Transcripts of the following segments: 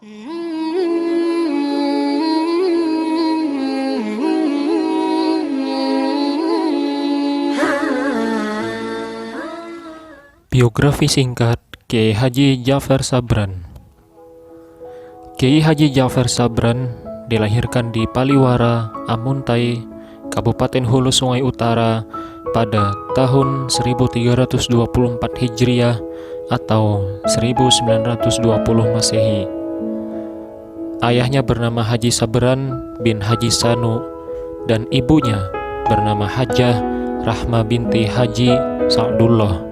Biografi singkat Kiai Haji Ja'far Sabran. Kiai Haji Ja'far Sabran dilahirkan di Paliwara, Amuntai, Kabupaten Hulu Sungai Utara pada tahun 1324 Hijriah atau 1920 Masehi. Ayahnya bernama Haji Sabran bin Haji Sanu dan ibunya bernama Hajah Rahma binti Haji Sa'dullah.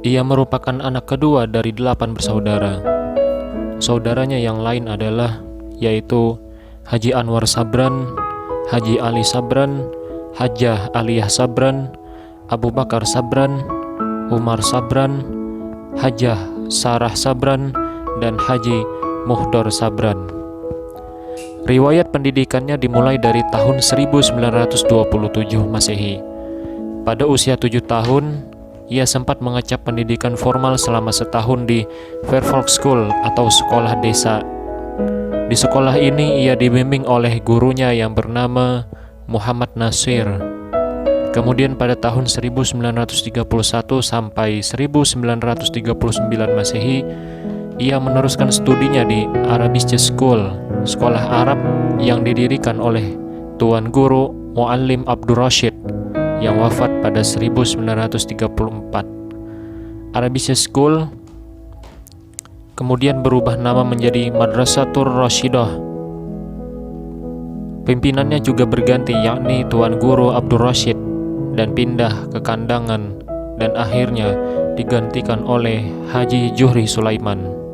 Ia merupakan anak kedua dari 8 bersaudara. Saudaranya yang lain adalah yaitu Haji Anwar Sabran, Haji Ali Sabran, Hajah Aliyah Sabran, Abu Bakar Sabran, Umar Sabran, Hajah Sarah Sabran, dan Haji Muhdor Sabran. Riwayat pendidikannya dimulai dari tahun 1927 Masehi. Pada usia 7 tahun, ia sempat mengecap pendidikan formal selama setahun di Fairfax School atau sekolah desa. Di sekolah ini ia dibimbing oleh gurunya yang bernama Muhammad Nasir. Kemudian pada tahun 1931 sampai 1939 Masehi, ia meneruskan studinya di Arabische School, sekolah Arab yang didirikan oleh Tuan Guru Muallim Abdul Rashid yang wafat pada 1934. Arabische School kemudian berubah nama menjadi Madrasatur Rashidah. Pimpinannya juga berganti, yakni Tuan Guru Abdul Rashid, dan pindah ke Kandangan dan akhirnya digantikan oleh Haji Juhri Sulaiman.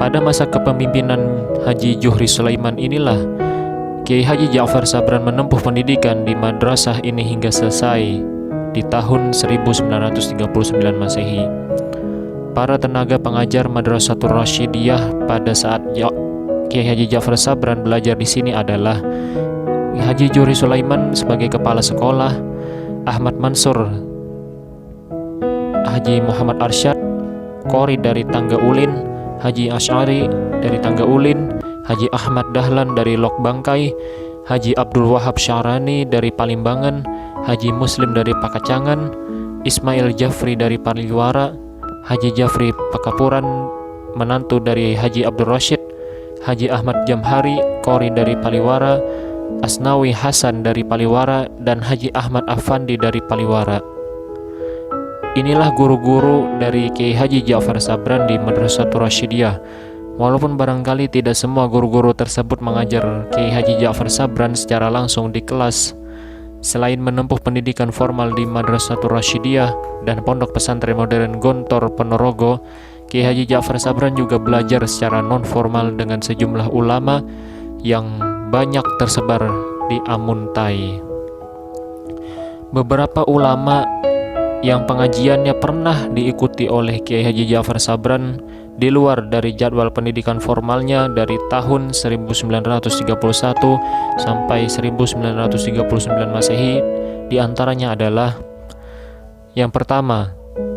Pada masa kepemimpinan Haji Juhri Sulaiman inilah Kiai Haji Ja'far Sabran menempuh pendidikan di madrasah ini hingga selesai di tahun 1939 Masehi. Para tenaga pengajar Madrasatul Rasyidiyah pada saat Kiai Haji Ja'far Sabran belajar di sini adalah Haji Juhri Sulaiman sebagai kepala sekolah, Ahmad Mansur, Haji Muhammad Arsyad, Qori dari Tangga Ulin, Haji Asy'ari dari Tangga Ulin, Haji Ahmad Dahlan dari Lok Bangkai, Haji Abdul Wahab Syarani dari Palimbangan, Haji Muslim dari Pakacangan, Ismail Jafri dari Paliwara, Haji Jafri Pakapuran, menantu dari Haji Abdul Rashid, Haji Ahmad Jamhari, Qori dari Paliwara, Asnawi Hasan dari Paliwara, dan Haji Ahmad Afandi dari Paliwara. Inilah guru-guru dari Kiai Haji Ja'far Sabran di Madrasatul Rasyidiyah. Walaupun barangkali tidak semua guru-guru tersebut mengajar Kiai Haji Ja'far Sabran secara langsung di kelas. Selain menempuh pendidikan formal di Madrasatul Rasyidiyah dan Pondok Pesantren Modern Gontor Ponorogo, Kiai Haji Ja'far Sabran juga belajar secara non-formal dengan sejumlah ulama yang banyak tersebar di Amuntai. Beberapa ulama yang pengajiannya pernah diikuti oleh Kiai Haji Ja'far Sabran di luar dari jadwal pendidikan formalnya dari tahun 1931 sampai 1939 Masehi, diantaranya adalah yang pertama,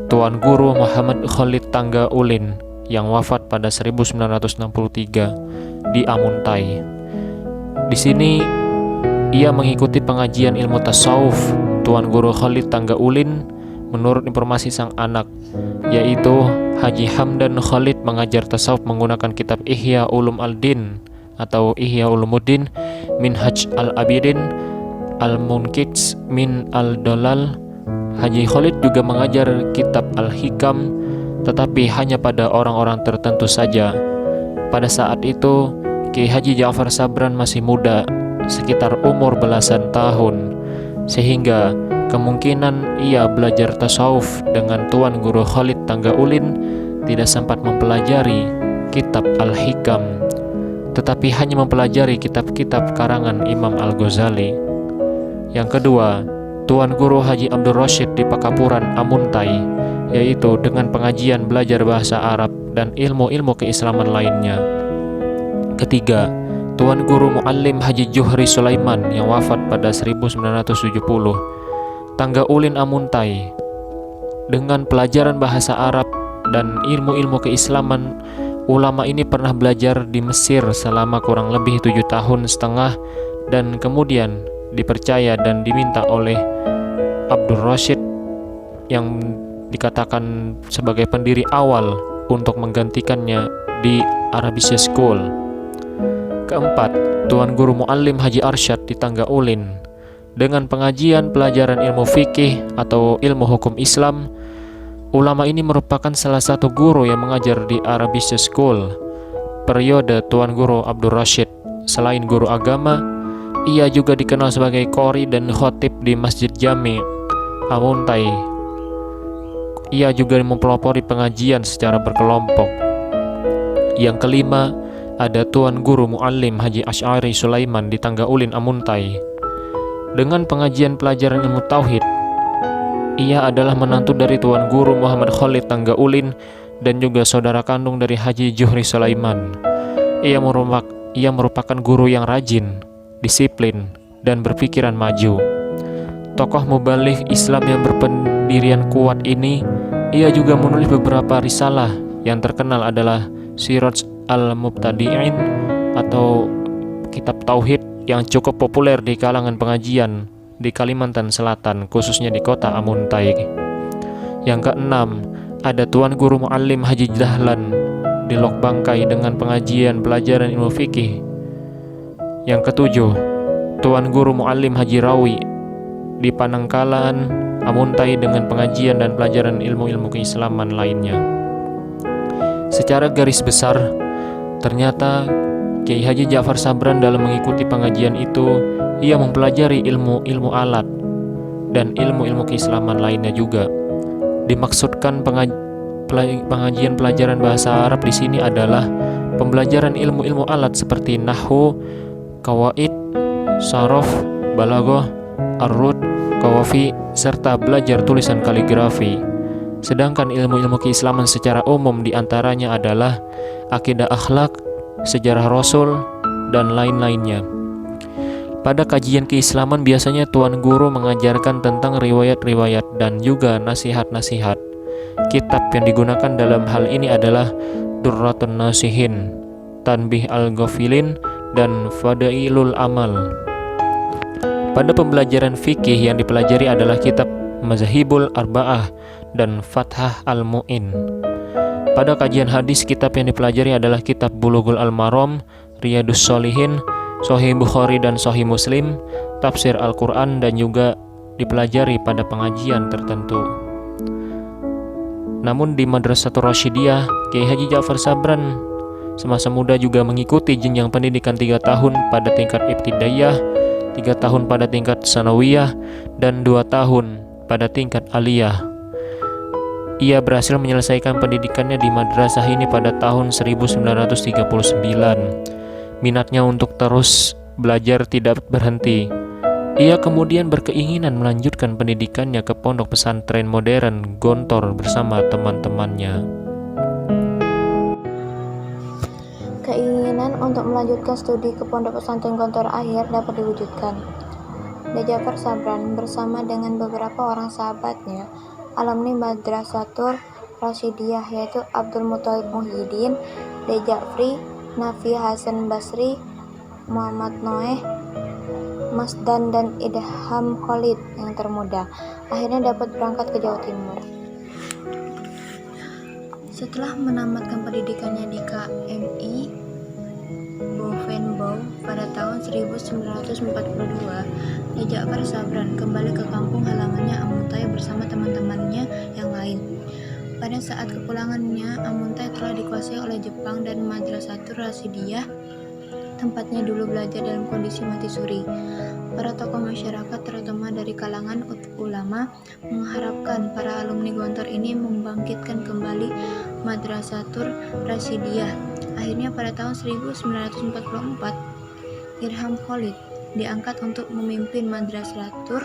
Tuan Guru Muhammad Khalid Tangga Ulin yang wafat pada 1963 di Amuntai. Di sini ia mengikuti pengajian ilmu tasawuf Tuan Guru Khalid Tangga Ulin menurut informasi sang anak, yaitu Haji Hamdan Khalid mengajar tasawuf menggunakan kitab Ihya Ulum Al-Din atau Ihya Ulumuddin, Minhaj Al-Abidin, Al-Munqidh min Al-Dalal. Haji Khalid juga mengajar kitab Al-Hikam, tetapi hanya pada orang-orang tertentu saja. Pada saat itu, Kiai Haji Ja'far Sabran masih muda, sekitar umur belasan tahun, sehingga kemungkinan ia belajar tasawuf dengan Tuan Guru Khalid Tangga Ulin tidak sempat mempelajari kitab Al-Hikam, tetapi hanya mempelajari kitab-kitab karangan Imam Al-Ghazali. Yang kedua, Tuan Guru Haji Abdul Rashid di Pakapuran, Amuntai, yaitu dengan pengajian belajar bahasa Arab dan ilmu-ilmu keislaman lainnya. Ketiga, Tuan Guru Muallim Haji Juhri Sulaiman yang wafat pada 1970, Tangga Ulin Amuntai. Dengan pelajaran bahasa Arab dan ilmu-ilmu keislaman, Ulama ini pernah belajar di Mesir selama kurang lebih 7,5 tahun dan kemudian dipercaya dan diminta oleh Abdul Rashid yang dikatakan sebagai pendiri awal untuk menggantikannya di Arabisya School. Keempat, Tuan Guru Muallim Haji Arsyad di Tangga Ulin. Dengan pengajian pelajaran ilmu fikih atau ilmu hukum Islam, ulama ini merupakan salah satu guru yang mengajar di Arabisya School periode Tuan Guru Abdul Rashid. Selain guru agama, ia juga dikenal sebagai qori dan khotib di Masjid Jami Amuntai. Ia juga mempelopori pengajian secara berkelompok. Yang kelima, ada Tuan Guru Muallim Haji Asy'ari Sulaiman di Tangga Ulin Amuntai. Dengan pengajian pelajaran ilmu tauhid, ia adalah menantu dari Tuan Guru Muhammad Khalid Tangga Ulin dan juga saudara kandung dari Haji Juhri Sulaiman. Ia merupakan guru yang rajin, disiplin, dan berpikiran maju. Tokoh mubaligh Islam yang berpendirian kuat ini, ia juga menulis beberapa risalah. Yang terkenal adalah Siraj al-Mubtadi'in atau kitab tauhid yang cukup populer di kalangan pengajian di Kalimantan Selatan, khususnya di kota Amuntai. Yang keenam, ada Tuan Guru Muallim Haji Dahlan di Lok Bangkai dengan pengajian pelajaran ilmu fikih. Yang ketujuh, Tuan Guru Muallim Haji Rawi di Panangkalan Amuntai dengan pengajian dan pelajaran ilmu-ilmu keislaman lainnya. Secara garis besar, ternyata Kiai Haji Ja'far Sabran dalam mengikuti pengajian itu, ia mempelajari ilmu-ilmu alat dan ilmu-ilmu keislaman lainnya juga. Dimaksudkan pengajian pelajaran bahasa Arab di sini adalah pembelajaran ilmu-ilmu alat seperti nahwu, qawaid, saraf, balaghah, ar-rud, qawafi, serta belajar tulisan kaligrafi. Sedangkan ilmu-ilmu keislaman secara umum diantaranya adalah akidah akhlak, sejarah Rasul, dan lain-lainnya. Pada kajian keislaman biasanya Tuan Guru mengajarkan tentang riwayat-riwayat dan juga nasihat-nasihat. Kitab yang digunakan dalam hal ini adalah Durratun Nasihin, Tanbih Al-Ghafilin, dan Fadailul Amal. Pada pembelajaran fikih yang dipelajari adalah kitab Mazahibul Arba'ah dan Fathah Al-Mu'in. Pada kajian hadis, kitab yang dipelajari adalah kitab Bulughul Al-Maram, Riyadus Shalihin, Sahih Bukhari dan Sahih Muslim, tafsir Al-Quran, dan juga dipelajari pada pengajian tertentu. Namun di Madrasatul Rasyidiyah, Kiai Haji Ja'far Sabran semasa muda juga mengikuti jenjang pendidikan 3 tahun pada tingkat ibtidaiyah, 3 tahun pada tingkat sanawiyah, dan 2 tahun pada tingkat aliyah. Ia berhasil menyelesaikan pendidikannya di madrasah ini pada tahun 1939. Minatnya untuk terus belajar tidak berhenti. Ia kemudian berkeinginan melanjutkan pendidikannya ke pondok pesantren modern Gontor bersama teman-temannya. Keinginan untuk melanjutkan studi ke pondok pesantren Gontor akhir dapat diwujudkan. Ja'far Sabran bersama dengan beberapa orang sahabatnya, alumni Madrasatul Rasyidiyah, yaitu Abdul Muthalib Muhyiddin, Ja'fri, Nafi Hasan Basri, Muhammad Noeh, Masdan, dan Idham Khalid yang termuda, akhirnya dapat berangkat ke Jawa Timur. Setelah menamatkan pendidikannya di KMI Bovenbouw pada tahun 1942, Ja'far Sabran kembali ke kampung halamannya Amuntai bersama teman-temannya yang lain. Pada saat kepulangannya, Amuntai telah dikuasai oleh Jepang dan Madrasatul Rasyidiyah, tempatnya dulu belajar, dalam kondisi mati suri. Para tokoh masyarakat, terutama dari kalangan ulama, mengharapkan para alumni Gontor ini membangkitkan kembali Madrasatul Rasyidiyah. Akhirnya pada tahun 1944, Idham Khalid diangkat untuk memimpin Madrasatul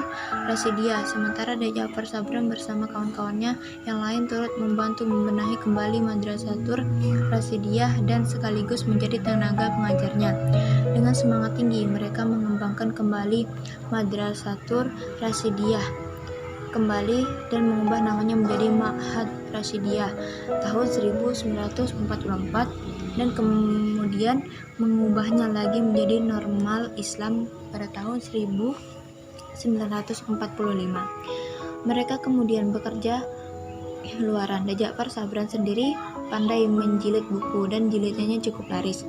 Rasyidiyah, sementara Ja'far Sabran bersama kawan-kawannya yang lain turut membantu membenahi kembali Madrasatul Rasyidiyah dan sekaligus menjadi tenaga pengajarnya. Dengan semangat tinggi, mereka mengembangkan kembali Madrasatul Rasyidiyah kembali dan mengubah namanya menjadi Ma'had Rasyidiyah tahun 1944. dan kemudian mengubahnya lagi menjadi normal Islam pada tahun 1945. Mereka kemudian bekerja luaran. Ja'far Sabran sendiri pandai menjilid buku dan jilidnya cukup laris.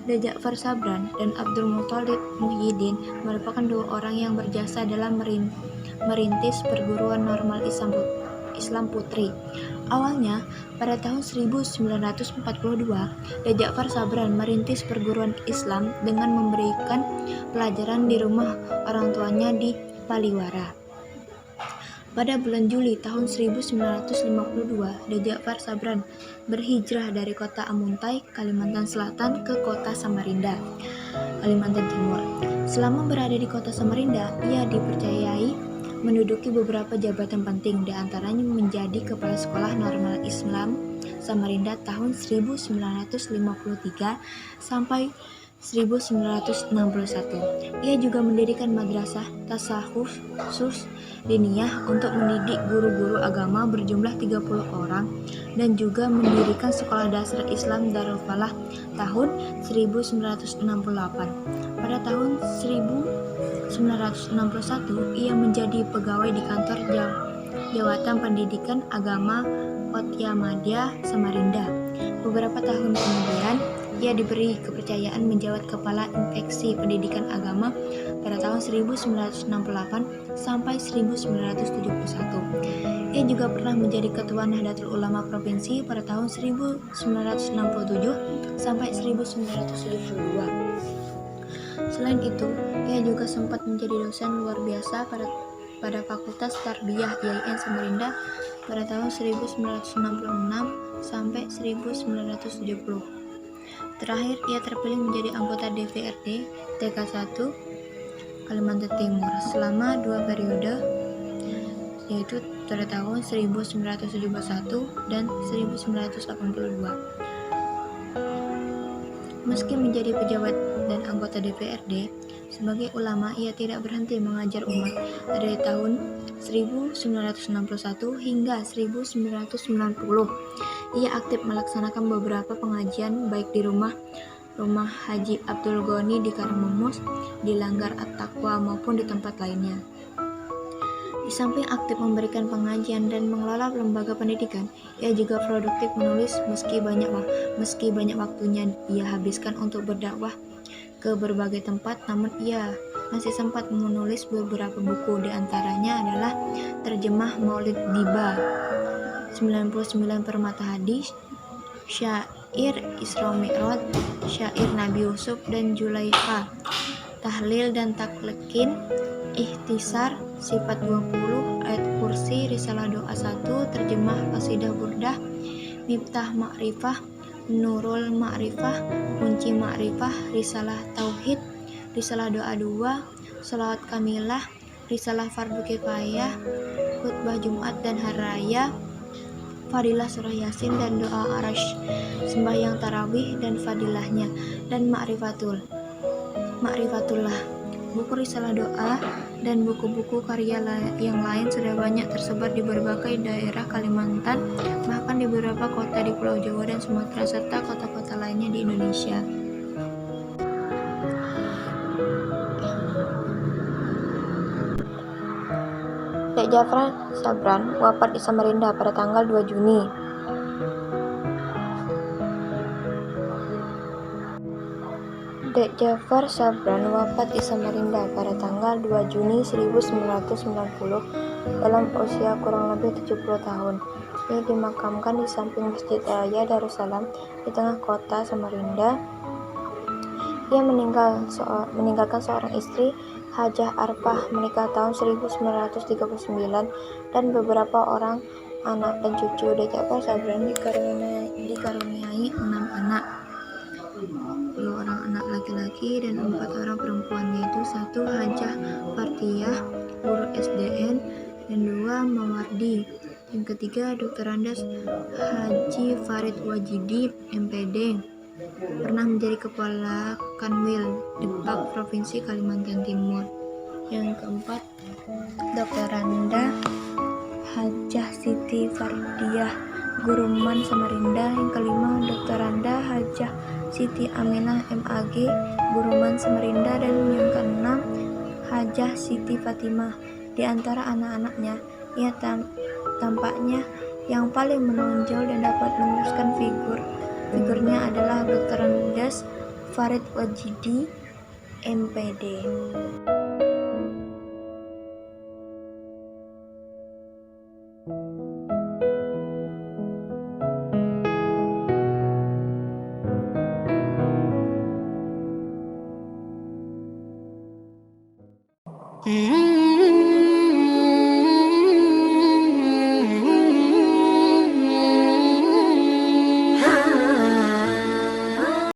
Ja'far Sabran dan Abdul Muthalib Muhyiddin merupakan dua orang yang berjasa dalam merintis perguruan normal Islam Putri. Awalnya, pada tahun 1942, Ja'far Sabran merintis perguruan Islam dengan memberikan pelajaran di rumah orang tuanya di Paliwara. Pada bulan Juli tahun 1952, Ja'far Sabran berhijrah dari kota Amuntai, Kalimantan Selatan ke kota Samarinda, Kalimantan Timur. Selama berada di kota Samarinda, ia dipercayai menduduki beberapa jabatan penting, di antaranya menjadi Kepala Sekolah Normal Islam Samarinda tahun 1953 sampai 1961. Ia juga mendirikan madrasah tasawuf diniyah untuk mendidik guru-guru agama berjumlah 30 orang dan juga mendirikan sekolah dasar Islam Darul Falah tahun 1968. Pada tahun 1961 ia menjadi pegawai di kantor Jawatan Pendidikan Agama Kotiamadya Samarinda. Beberapa tahun kemudian ia diberi kepercayaan menjabat Kepala Inspeksi Pendidikan Agama pada tahun 1968 sampai 1971. Ia juga pernah menjadi Ketua Nahdlatul Ulama Provinsi pada tahun 1967 sampai 1972. Selain itu, ia juga sempat menjadi dosen luar biasa pada Fakultas Tarbiyah IAIN Samarinda pada tahun 1966 sampai 1970. Terakhir, ia terpilih menjadi anggota DPRD TK1 Kalimantan Timur selama 2 periode, yaitu pada tahun 1971 dan 1982. Meski menjadi pejabat dan anggota DPRD, sebagai ulama ia tidak berhenti mengajar umat. Dari tahun 1961 hingga 1990, ia aktif melaksanakan beberapa pengajian baik di rumah Haji Abdul Ghani di Karangmemus, di Langgar At-Taqwa maupun di tempat lainnya. Di samping aktif memberikan pengajian dan mengelola lembaga pendidikan, ia juga produktif menulis meski banyak waktunya ia habiskan untuk berdakwah ke berbagai tempat, namun ia masih sempat menulis beberapa buku, di antaranya adalah terjemah Maulid Diba, 99 Permata Hadis, Syair Isra Mi'raj, Syair Nabi Yusuf dan Zulaikha, Tahlil dan Taklekin, Ikhtisar, Sifat 20, Ayat Kursi, Risalah Doa 1, Terjemah Qasidah Burdah, Miftah Ma'rifah, Nurul Ma'rifah, Kunci Ma'rifah, Risalah Tauhid, Risalah Doa 2, Sholawat Kamilah, Risalah Fardu Kifayah, Khutbah Jumat dan Hari Raya, Fadilah Surah Yasin dan Doa Arash, Sembahyang Tarawih dan Fadilahnya, dan Ma'rifatullah. Buku Risalah Doa dan buku-buku karya yang lain sudah banyak tersebar di berbagai daerah Kalimantan, bahkan di beberapa kota di Pulau Jawa dan Sumatera, serta kota-kota lainnya di Indonesia. Ja'far Sabran wafat di Samarinda pada tanggal 2 Juni. Ja'far Sabran wafat di Samarinda pada tanggal 2 Juni 1990 dalam usia kurang lebih 70 tahun. Ia dimakamkan di samping Masjid Raya Darussalam di tengah kota Samarinda. Ia meninggalkan seorang istri, Hajah Arfah, menikah tahun 1939 dan beberapa orang anak dan cucu. Ja'far Sabran dikaruniai 6 anak, 2 orang anak laki-laki dan 4 orang perempuan, yaitu 1 Hajah Partiyah, guru SDN, dan 2 Mawardi. Yang ketiga Dr. Andes Haji Farid Wajidi, MPD, pernah menjadi Kepala Kanwil Depak Provinsi Kalimantan Timur. Yang keempat Dr. Randa Hajah Siti Fardiyah Guruman Samarinda. Yang kelima, Dr. Randa Hajah Siti Aminah MAG, Guruman Samarinda. Dan yang keenam, Hajah Siti Fatimah. Di antara anak-anaknya, ia tampaknya yang paling menonjol dan dapat meneruskan figurnya adalah Dr. Andes Farid Wajidi, MPD.